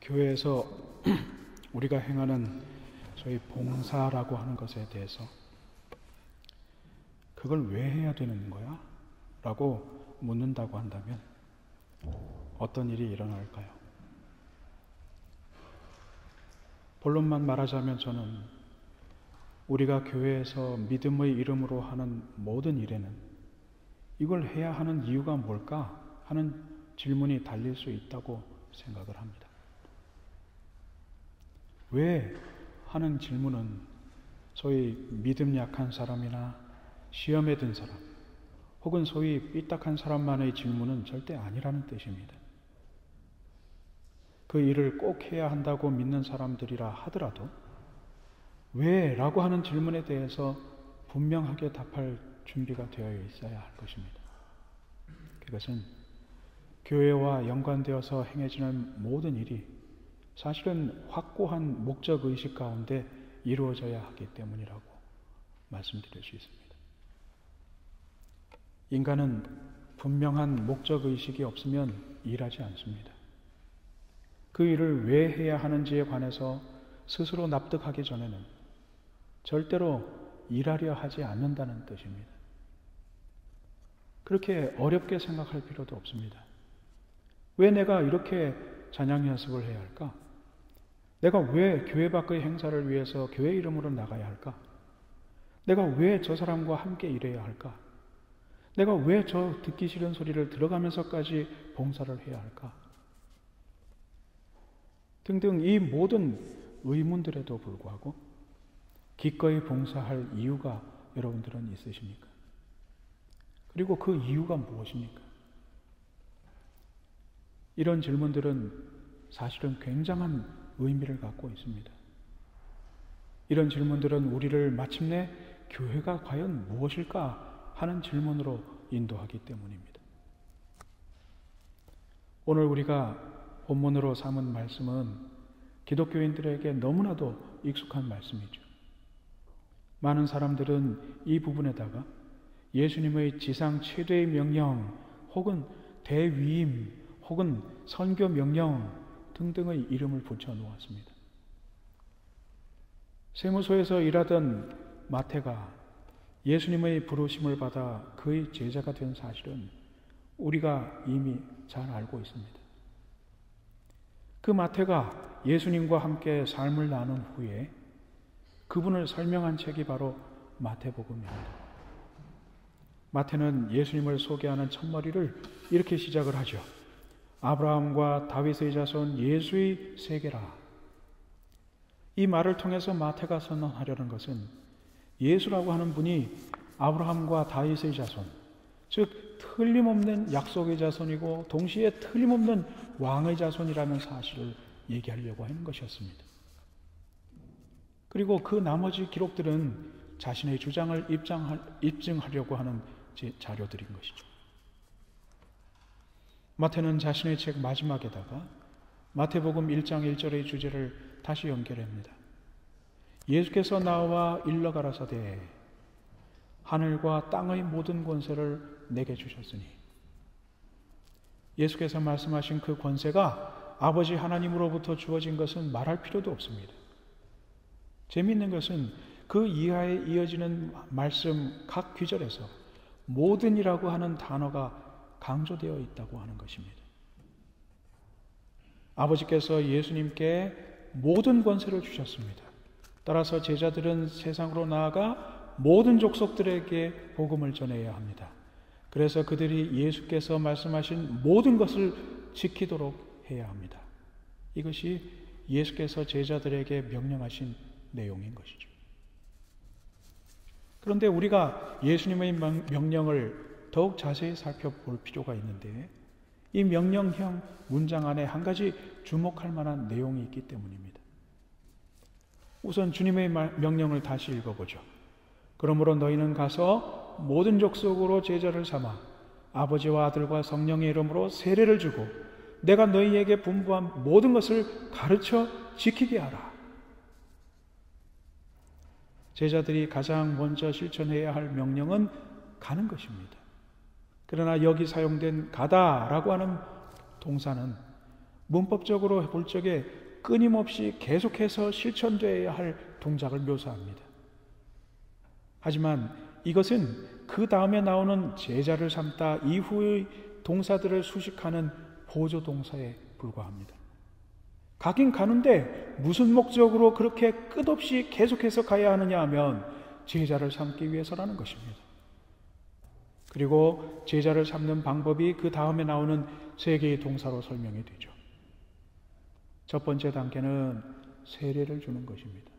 교회에서 우리가 행하는 소위 봉사라고 하는 것에 대해서 그걸 왜 해야 되는 거야? 라고 묻는다고 한다면 어떤 일이 일어날까요? 본론만 말하자면 저는 우리가 교회에서 믿음의 이름으로 하는 모든 일에는 이걸 해야 하는 이유가 뭘까 하는 질문이 달릴 수 있다고 생각을 합니다. 왜 하는 질문은 소위 믿음 약한 사람이나 시험에 든 사람 혹은 소위 삐딱한 사람만의 질문은 절대 아니라는 뜻입니다. 그 일을 꼭 해야 한다고 믿는 사람들이라 하더라도 왜? 라고 하는 질문에 대해서 분명하게 답할 준비가 되어 있어야 할 것입니다. 그것은 교회와 연관되어서 행해지는 모든 일이 사실은 확고한 목적의식 가운데 이루어져야 하기 때문이라고 말씀드릴 수 있습니다. 인간은 분명한 목적의식이 없으면 일하지 않습니다. 그 일을 왜 해야 하는지에 관해서 스스로 납득하기 전에는 절대로 일하려 하지 않는다는 뜻입니다. 그렇게 어렵게 생각할 필요도 없습니다. 왜 내가 이렇게 찬양 연습을 해야 할까? 내가 왜 교회 밖의 행사를 위해서 교회 이름으로 나가야 할까? 내가 왜 저 사람과 함께 일해야 할까? 내가 왜 저 듣기 싫은 소리를 들어가면서까지 봉사를 해야 할까? 등등 이 모든 의문들에도 불구하고 기꺼이 봉사할 이유가 여러분들은 있으십니까? 그리고 그 이유가 무엇입니까? 이런 질문들은 사실은 굉장한 의미를 갖고 있습니다. 이런 질문들은 우리를 마침내 교회가 과연 무엇일까 하는 질문으로 인도하기 때문입니다. 오늘 우리가 본문으로 삼은 말씀은 기독교인들에게 너무나도 익숙한 말씀이죠. 많은 사람들은 이 부분에다가 예수님의 지상 최대의 명령 혹은 대위임 혹은 선교 명령 등등의 이름을 붙여 놓았습니다. 세무소에서 일하던 마태가 예수님의 부르심을 받아 그의 제자가 된 사실은 우리가 이미 잘 알고 있습니다. 그 마태가 예수님과 함께 삶을 나눈 후에 그분을 설명한 책이 바로 마태복음입니다. 마태는 예수님을 소개하는 첫머리를 이렇게 시작을 하죠. 아브라함과 다윗의 자손 예수의 세계라. 이 말을 통해서 마태가 선언하려는 것은 예수라고 하는 분이 아브라함과 다윗의 자손, 즉 틀림없는 약속의 자손이고 동시에 틀림없는 왕의 자손이라는 사실을 얘기하려고 하는 것이었습니다. 그리고 그 나머지 기록들은 자신의 주장을 입증하려고 하는 자료들인 것이죠. 마태는 자신의 책 마지막에다가 마태복음 1장 1절의 주제를 다시 연결합니다. 예수께서 나와 일러 가라사대 하늘과 땅의 모든 권세를 내게 주셨으니, 예수께서 말씀하신 그 권세가 아버지 하나님으로부터 주어진 것은 말할 필요도 없습니다. 재미있는 것은 그 이하에 이어지는 말씀 각 귀절에서 모든이라고 하는 단어가 강조되어 있다고 하는 것입니다. 아버지께서 예수님께 모든 권세를 주셨습니다. 따라서 제자들은 세상으로 나아가 모든 족속들에게 복음을 전해야 합니다. 그래서 그들이 예수께서 말씀하신 모든 것을 지키도록 해야 합니다. 이것이 예수께서 제자들에게 명령하신 내용인 것이죠. 그런데 우리가 예수님의 명령을 더욱 자세히 살펴볼 필요가 있는데 이 명령형 문장 안에 한 가지 주목할 만한 내용이 있기 때문입니다. 우선 주님의 명령을 다시 읽어보죠. 그러므로 너희는 가서 모든 족속으로 제자를 삼아 아버지와 아들과 성령의 이름으로 세례를 주고 내가 너희에게 분부한 모든 것을 가르쳐 지키게 하라. 제자들이 가장 먼저 실천해야 할 명령은 가는 것입니다. 그러나 여기 사용된 가다라고 하는 동사는 문법적으로 볼 적에 끊임없이 계속해서 실천되어야 할 동작을 묘사합니다. 하지만 이것은 그 다음에 나오는 제자를 삼다 이후의 동사들을 수식하는 보조 동사에 불과합니다. 가긴 가는데 무슨 목적으로 그렇게 끝없이 계속해서 가야 하느냐 하면 제자를 삼기 위해서라는 것입니다. 그리고 제자를 삼는 방법이 그 다음에 나오는 세 개의 동사로 설명이 되죠. 첫 번째 단계는 세례를 주는 것입니다.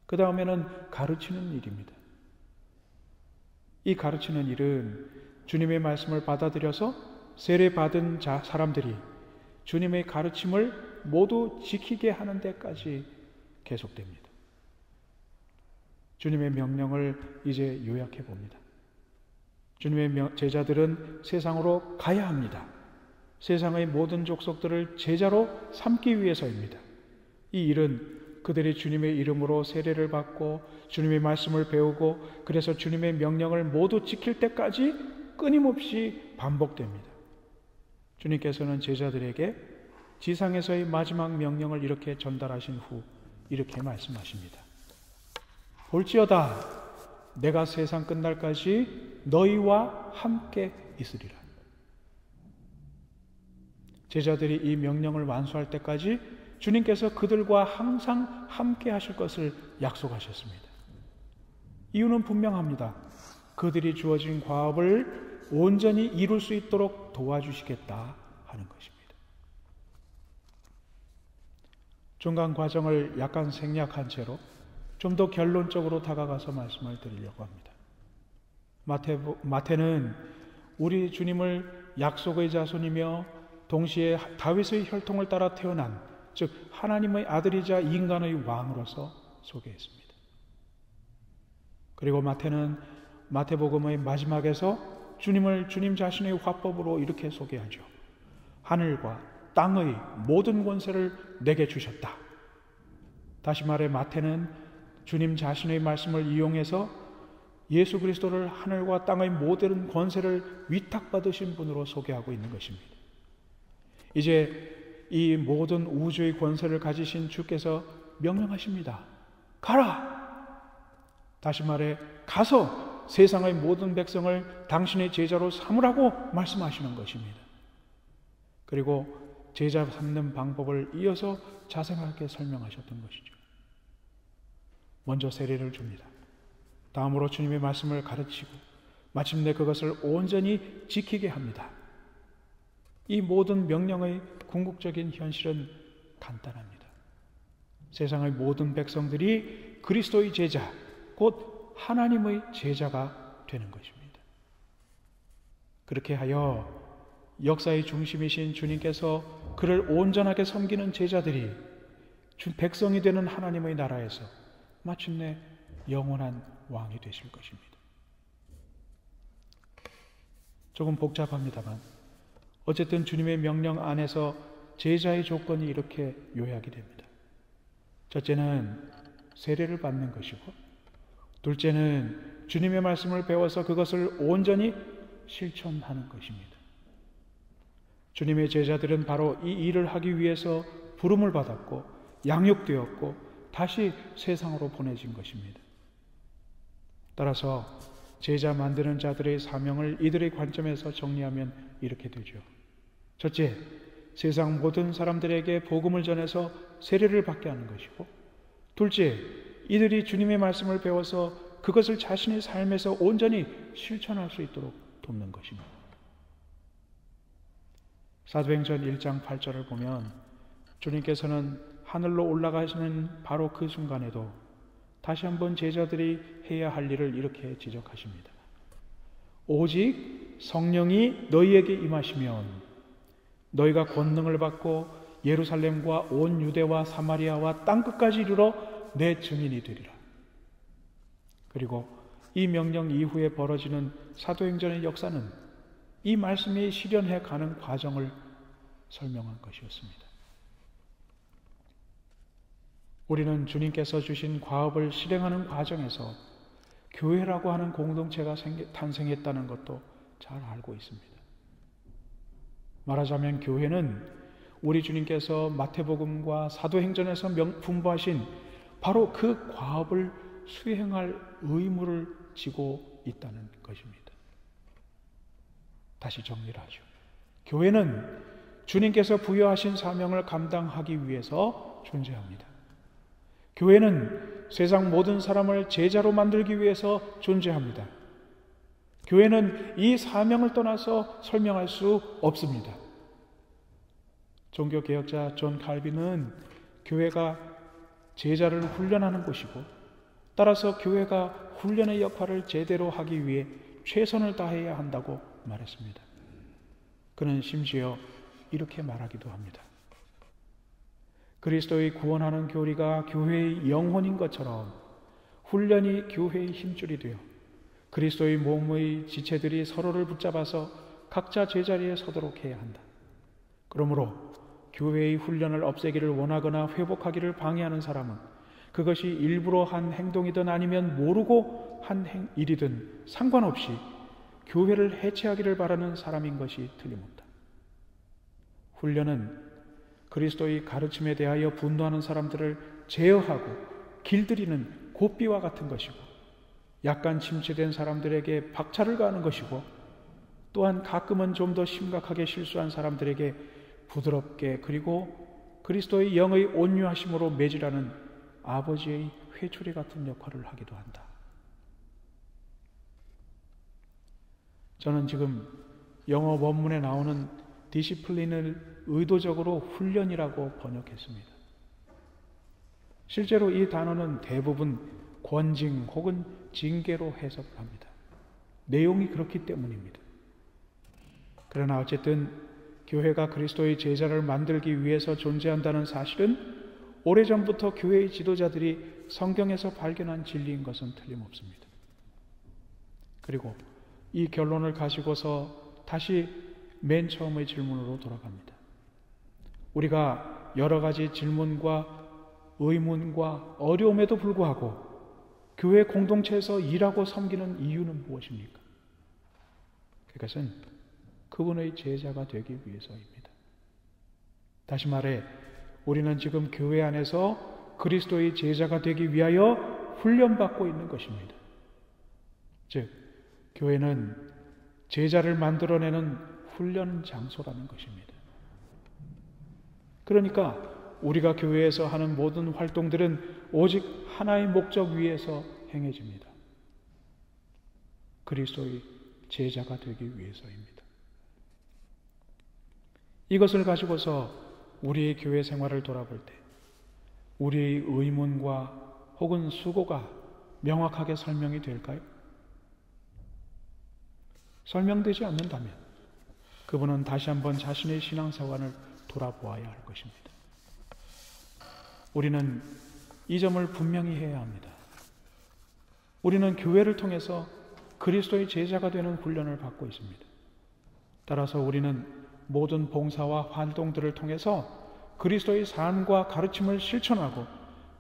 그 다음에는 가르치는 일입니다. 이 가르치는 일은 주님의 말씀을 받아들여서 세례받은 사람들이 주님의 가르침을 모두 지키게 하는 데까지 계속됩니다. 주님의 명령을 이제 요약해 봅니다. 주님의 제자들은 세상으로 가야 합니다. 세상의 모든 족속들을 제자로 삼기 위해서입니다. 이 일은 그들이 주님의 이름으로 세례를 받고 주님의 말씀을 배우고 그래서 주님의 명령을 모두 지킬 때까지 끊임없이 반복됩니다. 주님께서는 제자들에게 지상에서의 마지막 명령을 이렇게 전달하신 후 이렇게 말씀하십니다. 볼지어다 내가 세상 끝날까지 너희와 함께 있으리라. 제자들이 이 명령을 완수할 때까지 주님께서 그들과 항상 함께 하실 것을 약속하셨습니다. 이유는 분명합니다. 그들이 주어진 과업을 온전히 이룰 수 있도록 도와주시겠다 하는 것입니다. 중간 과정을 약간 생략한 채로 좀 더 결론적으로 다가가서 말씀을 드리려고 합니다. 마태는 우리 주님을 약속의 자손이며 동시에 다윗의 혈통을 따라 태어난 즉 하나님의 아들이자 인간의 왕으로서 소개했습니다. 그리고 마태는 마태복음의 마지막에서 주님을 주님 자신의 화법으로 이렇게 소개하죠. 하늘과 땅의 모든 권세를 내게 주셨다. 다시 말해 마태는 주님 자신의 말씀을 이용해서 예수 그리스도를 하늘과 땅의 모든 권세를 위탁받으신 분으로 소개하고 있는 것입니다. 이제 이 모든 우주의 권세를 가지신 주께서 명령하십니다. 가라! 다시 말해 가서 세상의 모든 백성을 당신의 제자로 삼으라고 말씀하시는 것입니다. 그리고 제자 삼는 방법을 이어서 자세하게 설명하셨던 것이죠. 먼저 세례를 줍니다. 다음으로 주님의 말씀을 가르치고 마침내 그것을 온전히 지키게 합니다. 이 모든 명령의 궁극적인 현실은 간단합니다. 세상의 모든 백성들이 그리스도의 제자, 곧 하나님의 제자가 되는 것입니다. 그렇게 하여 역사의 중심이신 주님께서 그를 온전하게 섬기는 제자들이 백성이 되는 하나님의 나라에서 마침내 영원한 왕이 되실 것입니다. 조금 복잡합니다만 어쨌든 주님의 명령 안에서 제자의 조건이 이렇게 요약이 됩니다. 첫째는 세례를 받는 것이고 둘째는 주님의 말씀을 배워서 그것을 온전히 실천하는 것입니다. 주님의 제자들은 바로 이 일을 하기 위해서 부름을 받았고 양육되었고 다시 세상으로 보내진 것입니다. 따라서 제자 만드는 자들의 사명을 이들의 관점에서 정리하면 이렇게 되죠. 첫째, 세상 모든 사람들에게 복음을 전해서 세례를 받게 하는 것이고 둘째, 이들이 주님의 말씀을 배워서 그것을 자신의 삶에서 온전히 실천할 수 있도록 돕는 것입니다. 사도행전 1장 8절을 보면 주님께서는 하늘로 올라가시는 바로 그 순간에도 다시 한번 제자들이 해야 할 일을 이렇게 지적하십니다. 오직 성령이 너희에게 임하시면 너희가 권능을 받고 예루살렘과 온 유대와 사마리아와 땅끝까지 이르러 내 증인이 되리라. 그리고 이 명령 이후에 벌어지는 사도행전의 역사는 이 말씀이 실현해 가는 과정을 설명한 것이었습니다. 우리는 주님께서 주신 과업을 실행하는 과정에서 교회라고 하는 공동체가 탄생했다는 것도 잘 알고 있습니다. 말하자면 교회는 우리 주님께서 마태복음과 사도행전에서 분부하신 바로 그 과업을 수행할 의무를 지고 있다는 것입니다. 다시 정리를 하죠. 교회는 주님께서 부여하신 사명을 감당하기 위해서 존재합니다. 교회는 세상 모든 사람을 제자로 만들기 위해서 존재합니다. 교회는 이 사명을 떠나서 설명할 수 없습니다. 종교개혁자 존 칼빈은 교회가 제자를 훈련하는 곳이고, 따라서 교회가 훈련의 역할을 제대로 하기 위해 최선을 다해야 한다고 말했습니다. 그는 심지어 이렇게 말하기도 합니다. 그리스도의 구원하는 교리가 교회의 영혼인 것처럼 훈련이 교회의 힘줄이 되어 그리스도의 몸의 지체들이 서로를 붙잡아서 각자 제자리에 서도록 해야 한다. 그러므로 교회의 훈련을 없애기를 원하거나 회복하기를 방해하는 사람은 그것이 일부러 한 행동이든 아니면 모르고 한 일이든 상관없이 교회를 해체하기를 바라는 사람인 것이 틀림없다. 훈련은 그리스도의 가르침에 대하여 분노하는 사람들을 제어하고 길들이는 고삐와 같은 것이고, 약간 침체된 사람들에게 박차를 가하는 것이고, 또한 가끔은 좀 더 심각하게 실수한 사람들에게 부드럽게 그리고 그리스도의 영의 온유하심으로 매질하는 아버지의 회초리 같은 역할을 하기도 한다. 저는 지금 영어 원문에 나오는 디시플린을 의도적으로 훈련이라고 번역했습니다. 실제로 이 단어는 대부분 권징 혹은 징계로 해석을 합니다. 내용이 그렇기 때문입니다. 그러나 어쨌든 교회가 그리스도의 제자를 만들기 위해서 존재한다는 사실은 오래전부터 교회의 지도자들이 성경에서 발견한 진리인 것은 틀림없습니다. 그리고 이 결론을 가지고서 다시 맨 처음의 질문으로 돌아갑니다. 우리가 여러 가지 질문과 의문과 어려움에도 불구하고 교회 공동체에서 일하고 섬기는 이유는 무엇입니까? 그것은 그분의 제자가 되기 위해서입니다. 다시 말해, 우리는 지금 교회 안에서 그리스도의 제자가 되기 위하여 훈련받고 있는 것입니다. 즉, 교회는 제자를 만들어내는 훈련 장소라는 것입니다. 그러니까 우리가 교회에서 하는 모든 활동들은 오직 하나의 목적 위에서 행해집니다. 그리스도의 제자가 되기 위해서입니다. 이것을 가지고서 우리의 교회 생활을 돌아볼 때 우리의 의문과 혹은 수고가 명확하게 설명이 될까요? 설명되지 않는다면 그분은 다시 한번 자신의 신앙생활을 돌아보아야 할 것입니다. 우리는 이 점을 분명히 해야 합니다. 우리는 교회를 통해서 그리스도의 제자가 되는 훈련을 받고 있습니다. 따라서 우리는 모든 봉사와 활동들을 통해서 그리스도의 삶과 가르침을 실천하고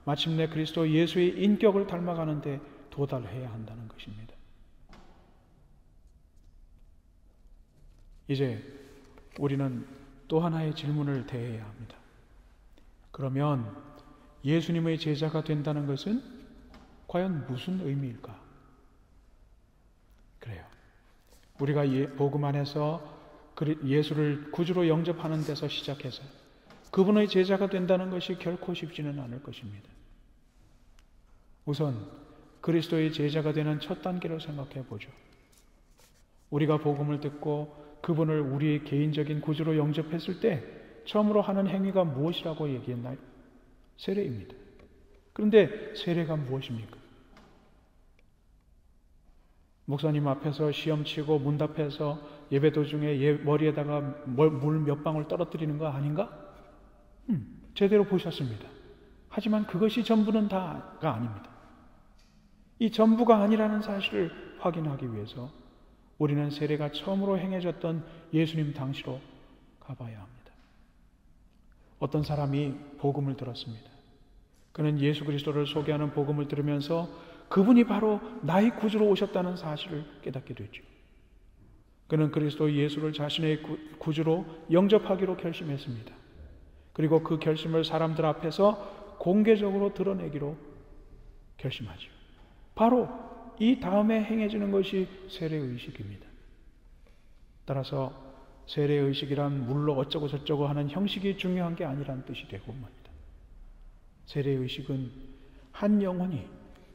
마침내 그리스도 예수의 인격을 닮아가는 데 도달해야 한다는 것입니다. 이제 우리는 또 하나의 질문을 대해야 합니다. 그러면 예수님의 제자가 된다는 것은 과연 무슨 의미일까? 그래요. 우리가 복음 안에서 예수를 구주로 영접하는 데서 시작해서 그분의 제자가 된다는 것이 결코 쉽지는 않을 것입니다. 우선 그리스도의 제자가 되는 첫 단계를 생각해 보죠. 우리가 복음을 듣고 그분을 우리의 개인적인 구주로 영접했을 때 처음으로 하는 행위가 무엇이라고 얘기했나요? 세례입니다. 그런데 세례가 무엇입니까? 목사님 앞에서 시험치고 문답해서 예배 도중에 머리에다가 물 몇 방울 떨어뜨리는 거 아닌가? 제대로 보셨습니다. 하지만 그것이 전부는 다가 아닙니다. 이 전부가 아니라는 사실을 확인하기 위해서 우리는 세례가 처음으로 행해졌던 예수님 당시로 가봐야 합니다. 어떤 사람이 복음을 들었습니다. 그는 예수 그리스도를 소개하는 복음을 들으면서 그분이 바로 나의 구주로 오셨다는 사실을 깨닫게 됐죠. 그는 그리스도 예수를 자신의 구주로 영접하기로 결심했습니다. 그리고 그 결심을 사람들 앞에서 공개적으로 드러내기로 결심하죠. 바로 이 다음에 행해지는 것이 세례의식입니다. 따라서 세례의식이란 물로 어쩌고 저쩌고 하는 형식이 중요한 게 아니라는 뜻이 되고 맙니다. 세례의식은 한 영혼이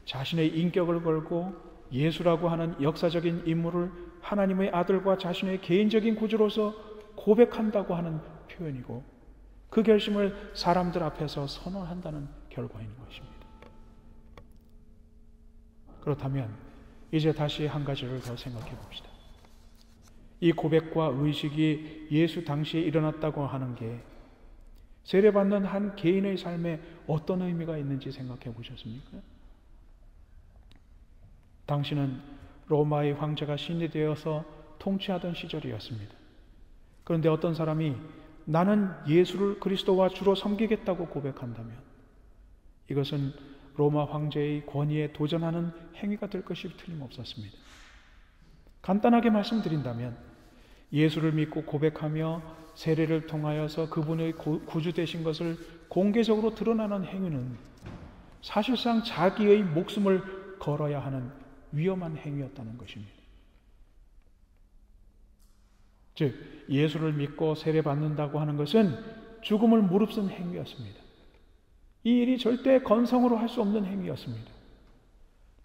자신의 인격을 걸고 예수라고 하는 역사적인 인물을 하나님의 아들과 자신의 개인적인 구주로서 고백한다고 하는 표현이고, 그 결심을 사람들 앞에서 선언한다는 결과인 것입니다. 그렇다면 이제 다시 한 가지를 더 생각해 봅시다. 이 고백과 의식이 예수 당시에 일어났다고 하는 게 세례받는 한 개인의 삶에 어떤 의미가 있는지 생각해 보셨습니까? 당시는 로마의 황제가 신이 되어서 통치하던 시절이었습니다. 그런데 어떤 사람이 나는 예수를 그리스도와 주로 섬기겠다고 고백한다면 이것은 로마 황제의 권위에 도전하는 행위가 될 것이 틀림없었습니다. 간단하게 말씀드린다면 예수를 믿고 고백하며 세례를 통하여서 그분의 구주 되신 것을 공개적으로 드러나는 행위는 사실상 자기의 목숨을 걸어야 하는 위험한 행위였다는 것입니다. 즉, 예수를 믿고 세례받는다고 하는 것은 죽음을 무릅쓴 행위였습니다. 이 일이 절대 건성으로 할 수 없는 행위였습니다.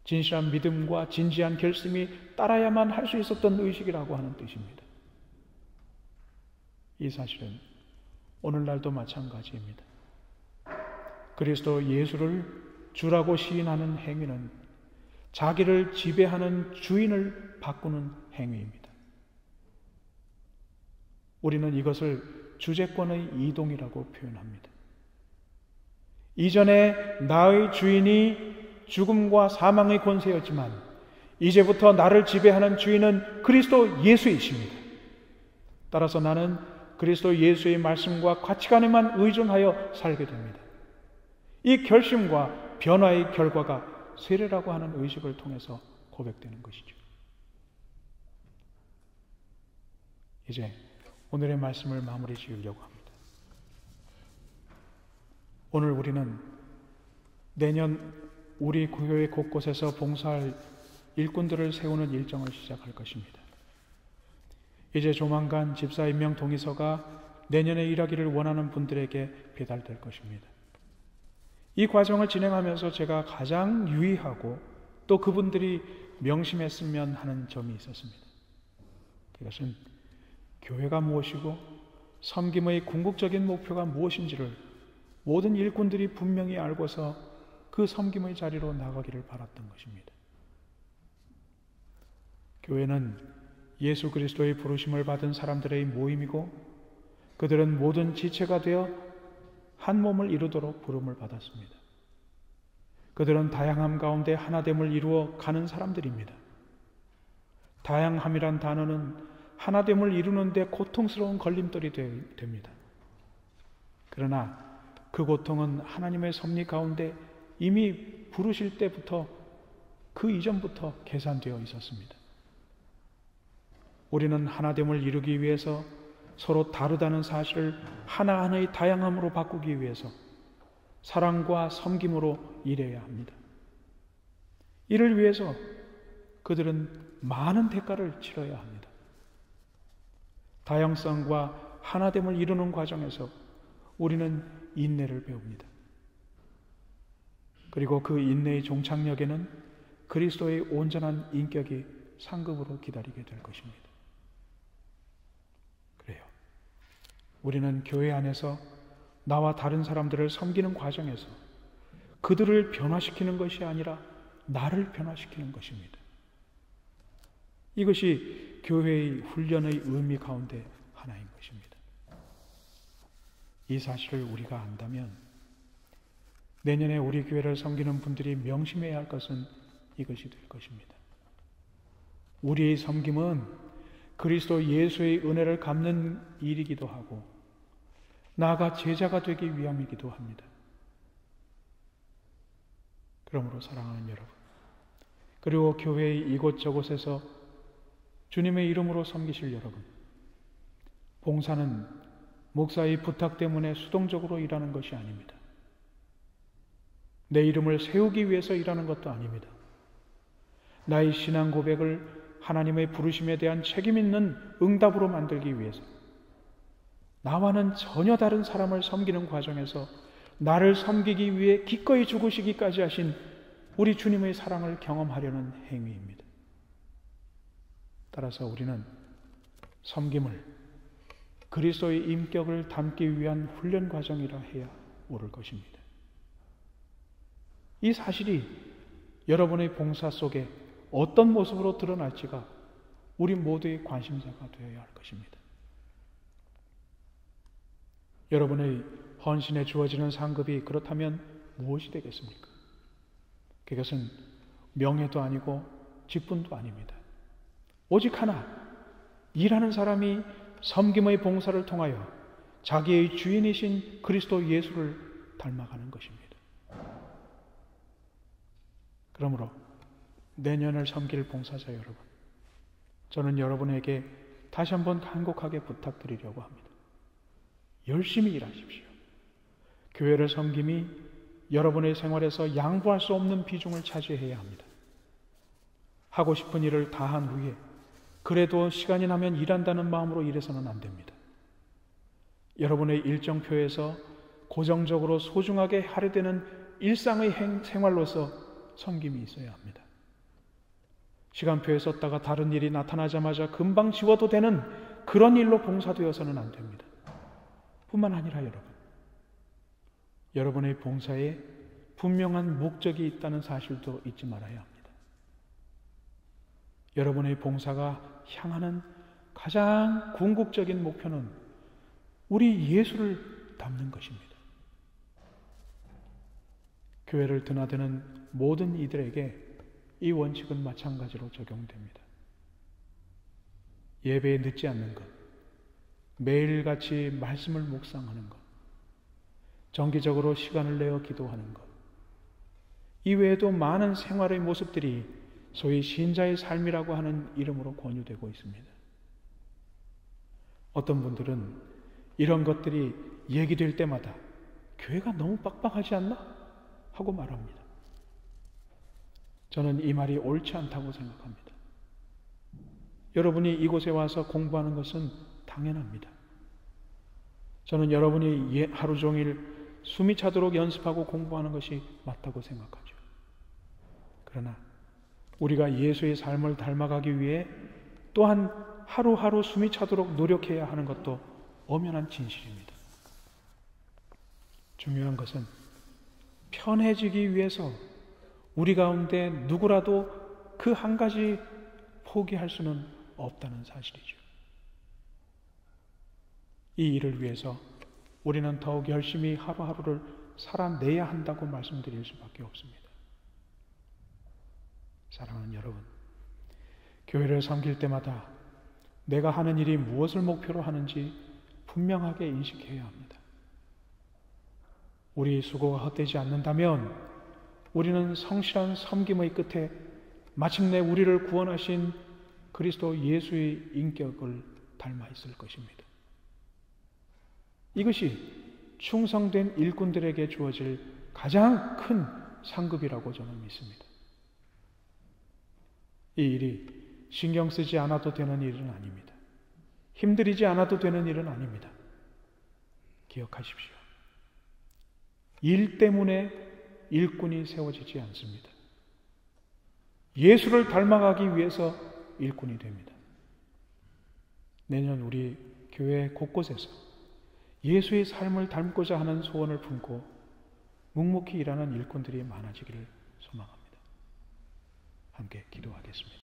진실한 믿음과 진지한 결심이 따라야만 할 수 있었던 의식이라고 하는 뜻입니다. 이 사실은 오늘날도 마찬가지입니다. 그리스도 예수를 주라고 시인하는 행위는 자기를 지배하는 주인을 바꾸는 행위입니다. 우리는 이것을 주재권의 이동이라고 표현합니다. 이전에 나의 주인이 죽음과 사망의 권세였지만 이제부터 나를 지배하는 주인은 그리스도 예수이십니다. 따라서 나는 그리스도 예수의 말씀과 가치관에만 의존하여 살게 됩니다. 이 결심과 변화의 결과가 세례라고 하는 의식을 통해서 고백되는 것이죠. 이제 오늘의 말씀을 마무리 지으려고 합니다. 오늘 우리는 내년 우리 교회 곳곳에서 봉사할 일꾼들을 세우는 일정을 시작할 것입니다. 이제 조만간 집사 임명 동의서가 내년에 일하기를 원하는 분들에게 배달될 것입니다. 이 과정을 진행하면서 제가 가장 유의하고 또 그분들이 명심했으면 하는 점이 있었습니다. 그것은 교회가 무엇이고 섬김의 궁극적인 목표가 무엇인지를 모든 일꾼들이 분명히 알고서 그 섬김의 자리로 나가기를 바랐던 것입니다. 교회는 예수 그리스도의 부르심을 받은 사람들의 모임이고 그들은 모든 지체가 되어 한 몸을 이루도록 부름을 받았습니다. 그들은 다양함 가운데 하나됨을 이루어 가는 사람들입니다. 다양함이란 단어는 하나됨을 이루는데 고통스러운 걸림돌이 됩니다. 그러나 그 고통은 하나님의 섭리 가운데 이미 부르실 때부터 그 이전부터 계산되어 있었습니다. 우리는 하나됨을 이루기 위해서 서로 다르다는 사실을 하나하나의 다양함으로 바꾸기 위해서 사랑과 섬김으로 일해야 합니다. 이를 위해서 그들은 많은 대가를 치러야 합니다. 다양성과 하나됨을 이루는 과정에서 우리는 인내를 배웁니다. 그리고 그 인내의 종착역에는 그리스도의 온전한 인격이 상급으로 기다리게 될 것입니다. 그래요. 우리는 교회 안에서 나와 다른 사람들을 섬기는 과정에서 그들을 변화시키는 것이 아니라 나를 변화시키는 것입니다. 이것이 교회의 훈련의 의미 가운데 하나인 것입니다. 이 사실을 우리가 안다면 내년에 우리 교회를 섬기는 분들이 명심해야 할 것은 이것이 될 것입니다. 우리의 섬김은 그리스도 예수의 은혜를 갚는 일이기도 하고 나아가 제자가 되기 위함이기도 합니다. 그러므로 사랑하는 여러분, 그리고 교회의 이곳저곳에서 주님의 이름으로 섬기실 여러분, 봉사는 목사의 부탁 때문에 수동적으로 일하는 것이 아닙니다. 내 이름을 세우기 위해서 일하는 것도 아닙니다. 나의 신앙 고백을 하나님의 부르심에 대한 책임 있는 응답으로 만들기 위해서, 나와는 전혀 다른 사람을 섬기는 과정에서 나를 섬기기 위해 기꺼이 죽으시기까지 하신 우리 주님의 사랑을 경험하려는 행위입니다. 따라서 우리는 섬김을 그리스도의 인격을 담기 위한 훈련 과정이라 해야 옳을 것입니다. 이 사실이 여러분의 봉사 속에 어떤 모습으로 드러날지가 우리 모두의 관심사가 되어야 할 것입니다. 여러분의 헌신에 주어지는 상급이 그렇다면 무엇이 되겠습니까? 그것은 명예도 아니고 직분도 아닙니다. 오직 하나, 일하는 사람이 섬김의 봉사를 통하여 자기의 주인이신 그리스도 예수를 닮아가는 것입니다. 그러므로 내년을 섬길 봉사자 여러분, 저는 여러분에게 다시 한번 간곡하게 부탁드리려고 합니다. 열심히 일하십시오. 교회를 섬김이 여러분의 생활에서 양보할 수 없는 비중을 차지해야 합니다. 하고 싶은 일을 다한 후에 그래도 시간이 나면 일한다는 마음으로 일해서는 안 됩니다. 여러분의 일정표에서 고정적으로 소중하게 할애되는 일상의 생활로서 섬김이 있어야 합니다. 시간표에 썼다가 다른 일이 나타나자마자 금방 지워도 되는 그런 일로 봉사되어서는 안 됩니다. 뿐만 아니라 여러분의 봉사에 분명한 목적이 있다는 사실도 잊지 말아야 합니다. 여러분의 봉사가 향하는 가장 궁극적인 목표는 우리 예수를 닮는 것입니다. 교회를 드나드는 모든 이들에게 이 원칙은 마찬가지로 적용됩니다. 예배에 늦지 않는 것, 매일같이 말씀을 묵상하는 것, 정기적으로 시간을 내어 기도하는 것, 이외에도 많은 생활의 모습들이 소위 신자의 삶이라고 하는 이름으로 권유되고 있습니다. 어떤 분들은 이런 것들이 얘기될 때마다 교회가 너무 빡빡하지 않나? 하고 말합니다. 저는 이 말이 옳지 않다고 생각합니다. 여러분이 이곳에 와서 공부하는 것은 당연합니다. 저는 여러분이 하루 종일 숨이 차도록 연습하고 공부하는 것이 맞다고 생각하죠. 그러나 우리가 예수의 삶을 닮아가기 위해 또한 하루하루 숨이 차도록 노력해야 하는 것도 엄연한 진실입니다. 중요한 것은 편해지기 위해서 우리 가운데 누구라도 그 한 가지 포기할 수는 없다는 사실이죠. 이 일을 위해서 우리는 더욱 열심히 하루하루를 살아내야 한다고 말씀드릴 수밖에 없습니다. 사랑하는 여러분, 교회를 섬길 때마다 내가 하는 일이 무엇을 목표로 하는지 분명하게 인식해야 합니다. 우리 수고가 헛되지 않는다면 우리는 성실한 섬김의 끝에 마침내 우리를 구원하신 그리스도 예수의 인격을 닮아 있을 것입니다. 이것이 충성된 일꾼들에게 주어질 가장 큰 상급이라고 저는 믿습니다. 이 일이 신경 쓰지 않아도 되는 일은 아닙니다. 힘들이지 않아도 되는 일은 아닙니다. 기억하십시오. 일 때문에 일꾼이 세워지지 않습니다. 예수를 닮아가기 위해서 일꾼이 됩니다. 내년 우리 교회 곳곳에서 예수의 삶을 닮고자 하는 소원을 품고 묵묵히 일하는 일꾼들이 많아지기를 소망합니다. 함께 기도하겠습니다.